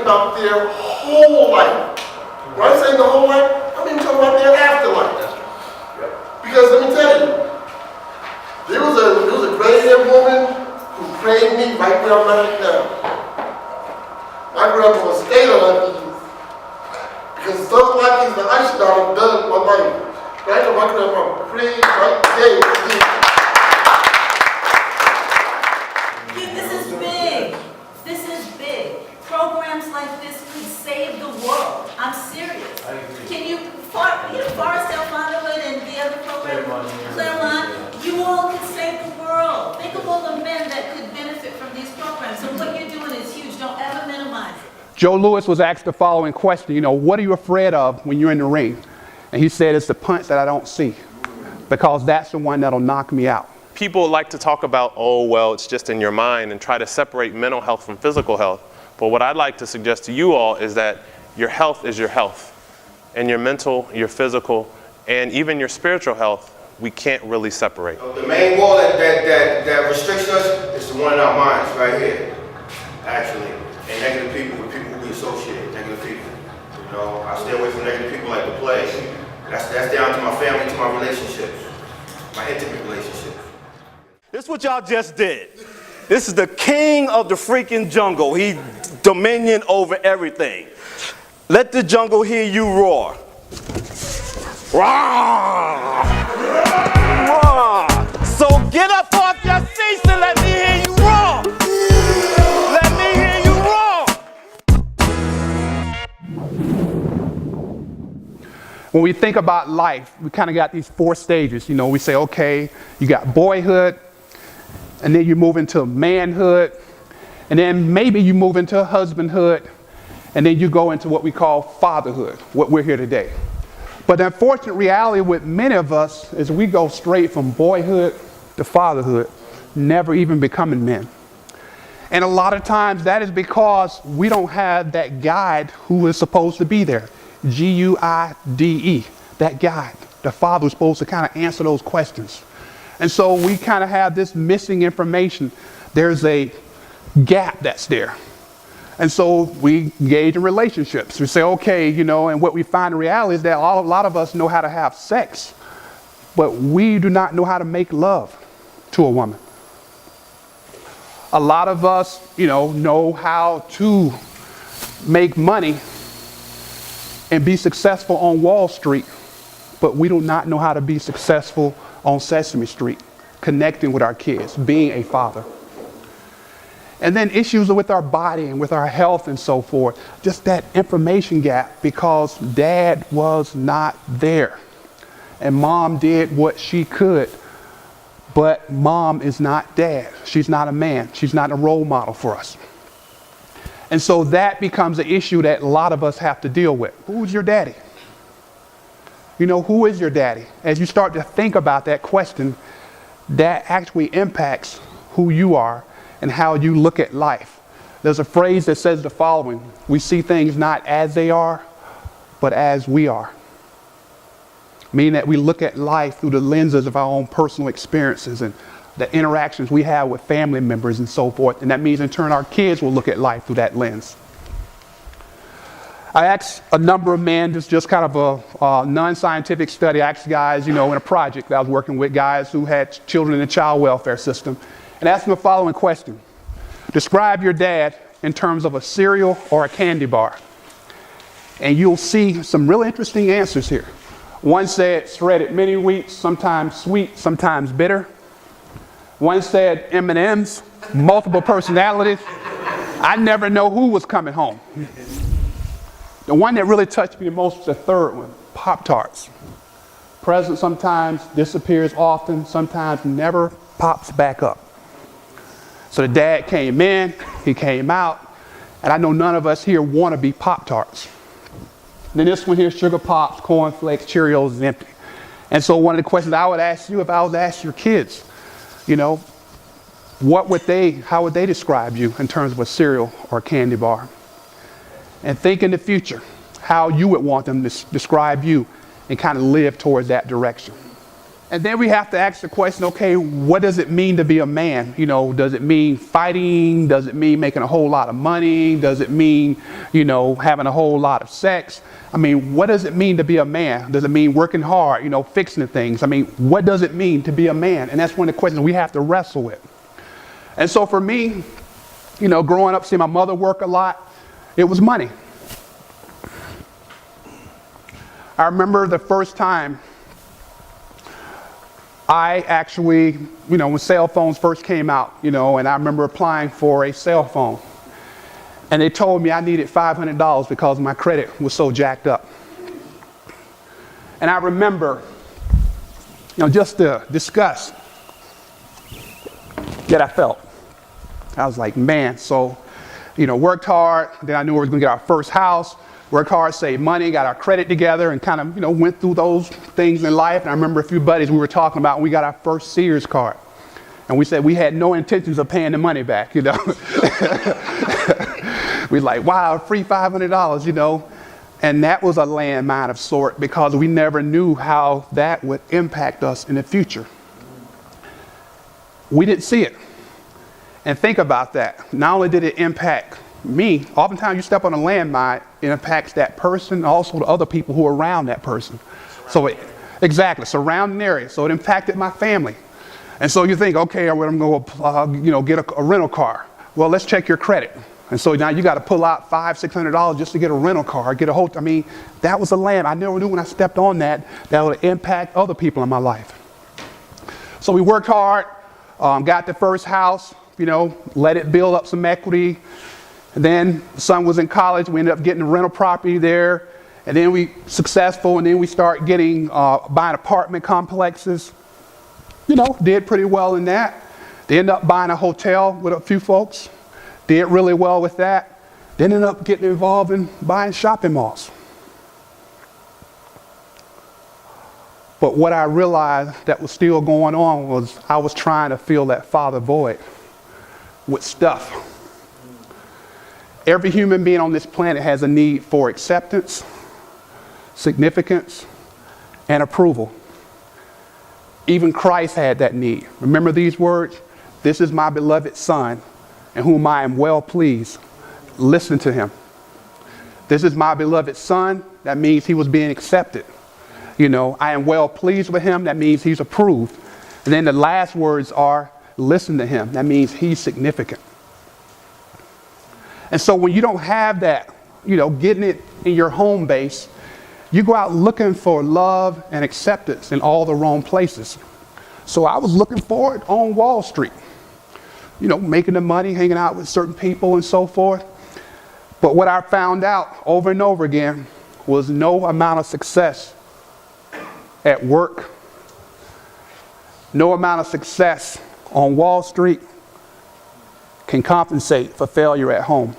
About their whole life. When I say the whole life, I mean talking about their afterlife. Because let me tell you, there was a gray-haired woman who prayed me right where I'm at now. My grandma stayed alive for youth. Because something like this that I should not have done in my life. But I know my grandma prayed right there for me. This is big. This is big. Programs like this could save the world. I'm serious. I agree. Can you, Forestdale Fatherhood and the other program, Claremont, you all could save the world. Think of all the men that could benefit from these programs. So what you're doing is huge. Don't ever minimize it. Joe Louis was asked the following question, what are you afraid of when you're in the ring? And he said, it's the punch that I don't see, because that's the one that'll knock me out. People like to talk about, oh, well, it's just in your mind, and try to separate mental health from physical health. But what I'd like to suggest to you all is that your health is your health. And your mental, your physical, and even your spiritual health, we can't really separate. The main wall that restricts us is the one in our minds right here, actually. And negative people, with people who we associate with negative people. I stay away from negative people like the plague. That's down to my family, to my relationships, my intimate relationships. This is what y'all just did. This is the king of the freaking jungle. He dominion over everything. Let the jungle hear you roar. Roar! Roar! So get up off your seats and let me hear you roar. Let me hear you roar. When we think about life, we kind of got these 4 stages. We say, okay, you got boyhood, and then you move into manhood, and then maybe you move into husbandhood, and then you go into what we call fatherhood, what we're here today. But the unfortunate reality with many of us is we go straight from boyhood to fatherhood, never even becoming men. And a lot of times that is because we don't have that guide who is supposed to be there. G-U-I-D-E, that guide, the father who's supposed to kind of answer those questions. And so we kind of have this missing information. There's a gap that's there. And so we engage in relationships. We say, okay, and what we find in reality is that a lot of us know how to have sex, but we do not know how to make love to a woman. A lot of us, know how to make money and be successful on Wall Street, but we do not know how to be successful on Sesame Street, connecting with our kids, being a father. And then issues with our body and with our health and so forth. Just that information gap, because dad was not there. And mom did what she could, but mom is not dad. She's not a man. She's not a role model for us. And so that becomes an issue that a lot of us have to deal with. Who's your daddy? Who is your daddy? As you start to think about that question, that actually impacts who you are and how you look at life. There's a phrase that says the following: we see things not as they are, but as we are. Meaning that we look at life through the lenses of our own personal experiences and the interactions we have with family members and so forth. And that means in turn our kids will look at life through that lens. I asked a number of men, just kind of a non-scientific study. I asked guys, in a project that I was working with, guys who had children in the child welfare system, and asked them the following question: describe your dad in terms of a cereal or a candy bar. And you'll see some really interesting answers here. One said shredded mini wheats, sometimes sweet, sometimes bitter. One said M&Ms, multiple personalities. I never know who was coming home. The one that really touched me the most was the third one, Pop-Tarts. Present sometimes, disappears often, sometimes never pops back up. So the dad came in, he came out, And I know none of us here want to be Pop-Tarts. Then this one here, Sugar Pops, Corn Flakes, Cheerios is empty. And so one of the questions I would ask you if I was to ask your kids, you know, how would they describe you in terms of a cereal or a candy bar? And think in the future how you would want them to describe you and kind of live towards that direction. And then we have to ask the question, okay, what does it mean to be a man? You know, does it mean fighting? Does it mean making a whole lot of money? Does it mean, you know, having a whole lot of sex? I mean, what does it mean to be a man? Does it mean working hard, you know, fixing things? I mean, what does it mean to be a man? And that's one of the questions we have to wrestle with. And so for me, you know, growing up, seeing my mother work a lot, it was money. I remember the first time I actually, you know, when cell phones first came out, you know, and I remember applying for a cell phone. And they told me I needed $500 because my credit was so jacked up. And I remember, you know, just the disgust that I felt. I was like, man, so, you know, worked hard. Then I knew we were going to get our first house. Worked hard, saved money, got our credit together, and kind of, you know, went through those things in life. And I remember a few buddies we were talking about when we got our first Sears card. And we said we had no intentions of paying the money back, you know. We like, wow, free $500, you know. And that was a landmine of sort because we never knew how that would impact us in the future. We didn't see it. And think about that. Not only did it impact me, oftentimes you step on a landmine, it impacts that person, also the other people who are around that person. Exactly, surrounding area. So it impacted my family. And so you think, okay, I'm going to you know, get a rental car. Well, let's check your credit. And so now you got to pull out $500, $600 just to get a rental car, get a hotel. I mean, that was a land. I never knew when I stepped on that would impact other people in my life. So we worked hard, got the first house, you know, let it build up some equity. And then the son was in college. We ended up getting a rental property there. And then we successful. And then we start getting, buying apartment complexes. You know, did pretty well in that. They ended up buying a hotel with a few folks. Did really well with that. Then ended up getting involved in buying shopping malls. But what I realized that was still going on was I was trying to fill that father void with stuff. Every human being on this planet has a need for acceptance, significance, and approval. Even Christ had that need. Remember these words? This is my beloved son, in whom I am well pleased. Listen to him. This is my beloved son. That means he was being accepted. You know, I am well pleased with him. That means he's approved. And then the last words are, listen to him. That means he's significant. And so when you don't have that, you know, getting it in your home base, you go out looking for love and acceptance in all the wrong places. So I was looking for it on Wall Street, you know, making the money, hanging out with certain people and so forth. But what I found out over and over again was no amount of success at work, no amount of success on Wall Street can compensate for failure at home.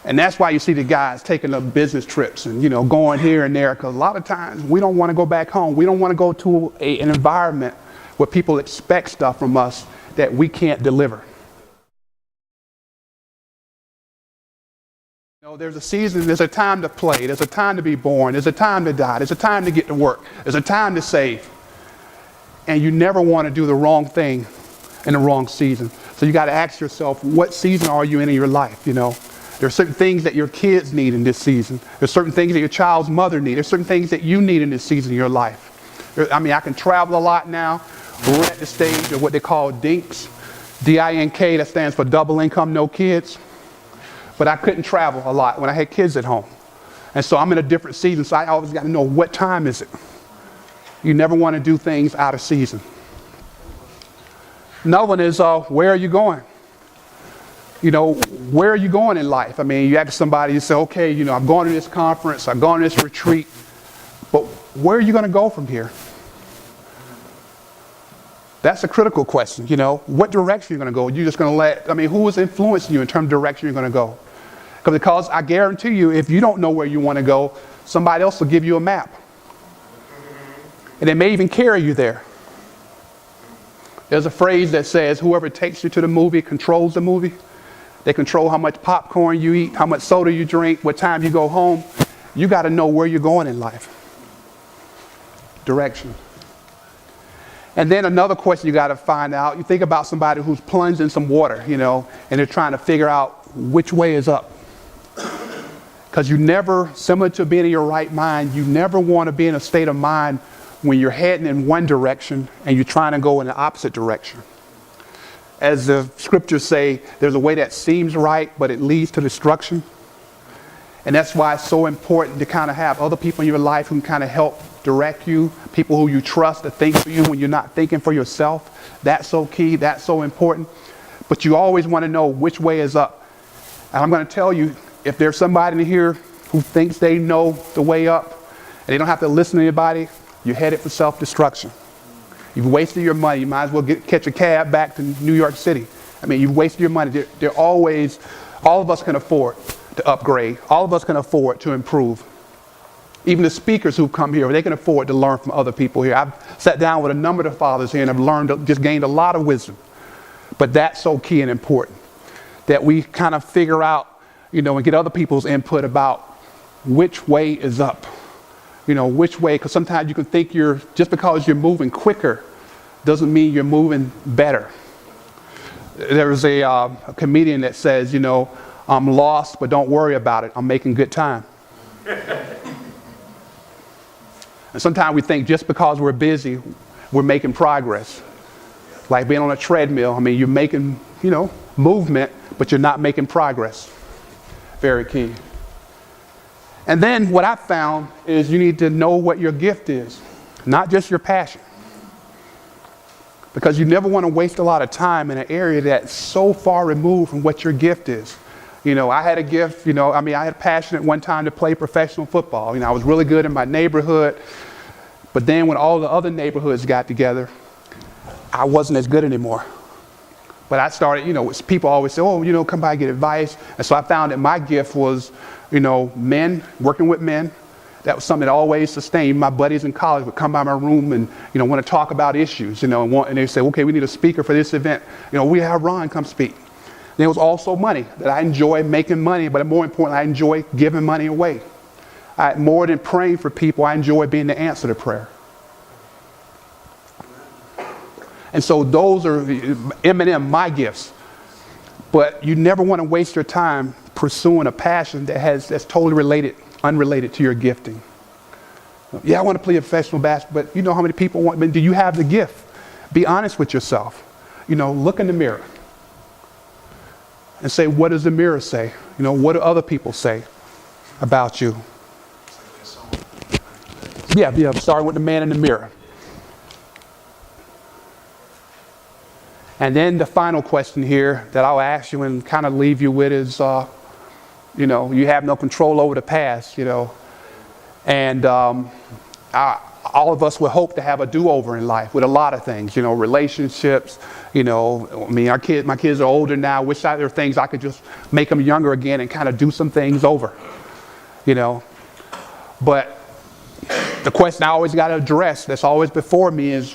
And that's why you see the guys taking the business trips and, you know, going here and there, because a lot of times we don't want to go back home. We don't want to go to an environment where people expect stuff from us that we can't deliver. You know, there's a season, there's a time to play, there's a time to be born, there's a time to die, there's a time to get to work, there's a time to save. And you never want to do the wrong thing in the wrong season. So you got to ask yourself, what season are you in your life, you know? There are certain things that your kids need in this season. There's certain things that your child's mother needs. There's certain things that you need in this season of your life. I mean, I can travel a lot now. We're at the stage of what they call DINKs. D-I-N-K, that stands for double income, no kids. But I couldn't travel a lot when I had kids at home. And so I'm in a different season, so I always got to know, what time is it? You never want to do things out of season. Another one is, where are you going? You know, where are you going in life? I mean, you ask somebody, you say, okay, you know, I'm going to this conference, I'm going to this retreat, but where are you going to go from here? That's a critical question, you know. What direction you're going to go? You're just going to who is influencing you in terms of direction you're going to go? Because I guarantee you, if you don't know where you want to go, somebody else will give you a map. And they may even carry you there. There's a phrase that says, whoever takes you to the movie controls the movie. They control how much popcorn you eat, how much soda you drink, what time you go home. You got to know where you're going in life. Direction. And then another question you got to find out, you think about somebody who's plunged in some water, you know, and they're trying to figure out which way is up. Because you never, similar to being in your right mind, you never want to be in a state of mind when you're heading in one direction and you're trying to go in the opposite direction. As the scriptures say, there's a way that seems right, but it leads to destruction. And that's why it's so important to kind of have other people in your life who can kind of help direct you, people who you trust to think for you when you're not thinking for yourself. That's so key, that's so important. But you always want to know which way is up. And I'm going to tell you, if there's somebody in here who thinks they know the way up and they don't have to listen to anybody, you're headed for self-destruction. You've wasted your money. You might as well catch a cab back to New York City. I mean, you've wasted your money. They're always, all of us can afford to upgrade. All of us can afford to improve. Even the speakers who've come here, they can afford to learn from other people here. I've sat down with a number of the fathers here and I've just gained a lot of wisdom. But that's so key and important, that we kind of figure out, you know, and get other people's input about which way is up. You know, which way, because sometimes you can think just because you're moving quicker doesn't mean you're moving better. There's a comedian that says, you know, I'm lost, but don't worry about it. I'm making good time. And sometimes we think just because we're busy, we're making progress. Like being on a treadmill. I mean, you're making, you know, movement, but you're not making progress. Very key. And then what I found is you need to know what your gift is, not just your passion. Because you never want to waste a lot of time in an area that's so far removed from what your gift is. You know, I had a gift, you know, I had a passion at one time to play professional football. You know, I was really good in my neighborhood. But then when all the other neighborhoods got together, I wasn't as good anymore. But I started, you know, people always say, oh, you know, come by and get advice. And so I found that my gift was, you know, men, working with men. That was something that always sustained. My buddies in college would come by my room and, you know, want to talk about issues, you know, and they say, okay, we need a speaker for this event. You know, we have Ron come speak. There was also money, that I enjoy making money, but more importantly, I enjoy giving money away. More than praying for people, I enjoy being the answer to prayer. And so those are my gifts. But you never want to waste your time pursuing a passion that's totally unrelated to your gifting. Yeah, I want to play professional basketball, but you know how many people want, but do you have the gift? Be honest with yourself. You know, look in the mirror and say, what does the mirror say? You know, what do other people say about you? Yeah, starting with the man in the mirror. And then the final question here that I'll ask you and kind of leave you with is, you know, you have no control over the past, you know. And all of us would hope to have a do-over in life with a lot of things, you know, relationships, you know. I mean, my kids are older now. I wish there were things I could just make them younger again and kind of do some things over, you know. But the question I always got to address, that's always before me, is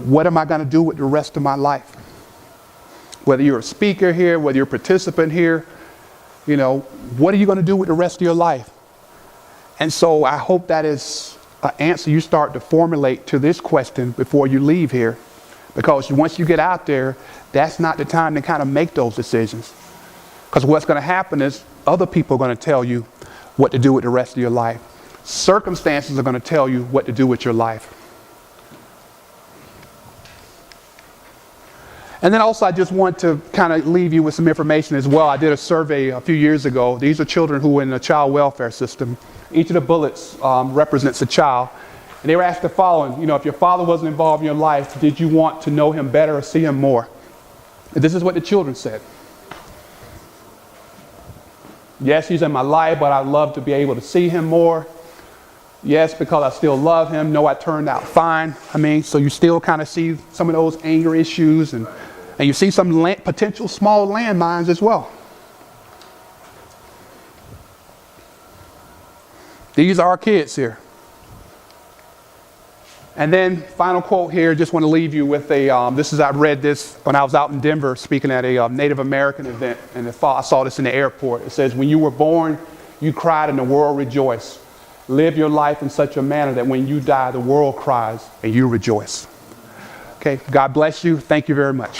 what am I going to do with the rest of my life? Whether you're a speaker here, whether you're a participant here, you know, what are you going to do with the rest of your life? And so I hope that is an answer you start to formulate to this question before you leave here. Because once you get out there, that's not the time to kind of make those decisions. Because what's going to happen is other people are going to tell you what to do with the rest of your life. Circumstances are going to tell you what to do with your life. And then also I just want to kind of leave you with some information as well. I did a survey a few years ago. These are children who were in the child welfare system. Each of the bullets represents a child. And they were asked the following, you know, if your father wasn't involved in your life, did you want to know him better or see him more? And this is what the children said. Yes, he's in my life, but I'd love to be able to see him more. Yes, because I still love him. No, I turned out fine. I mean, so you still kind of see some of those anger issues, and you see some potential small landmines as well. These are our kids here. And then final quote here, just want to leave you with a, I read this when I was out in Denver speaking at a Native American event, and I saw this in the airport. It says, when you were born, you cried and the world rejoiced. Live your life in such a manner that when you die, the world cries and you rejoice. Okay, God bless you. Thank you very much.